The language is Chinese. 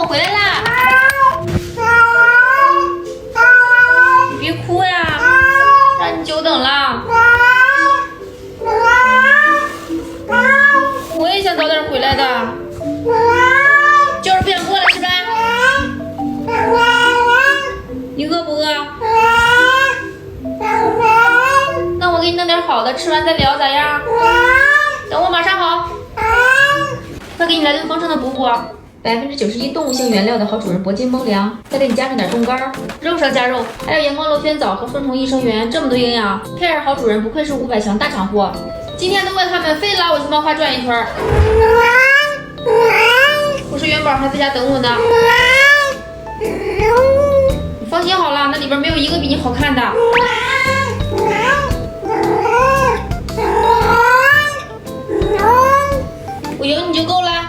我回来啦！你别哭呀，让你久等了。我也想早点回来的，就是不想过来是吧？你饿不饿？那我给你弄点好的，吃完再聊咋样？等我马上好。快给你来顿丰盛的补补。91%动物性原料的好主人铂金猫粮，再给你加上点冻干，肉上加肉，还有阳光螺旋藻和昆虫益生元，这么多营养，配上好主人不愧是500强大厂货。今天都为他们非拉我去猫花转一圈。我是元宝还在家等我呢。你放心好了，那里边没有一个比你好看的。我赢你就够了。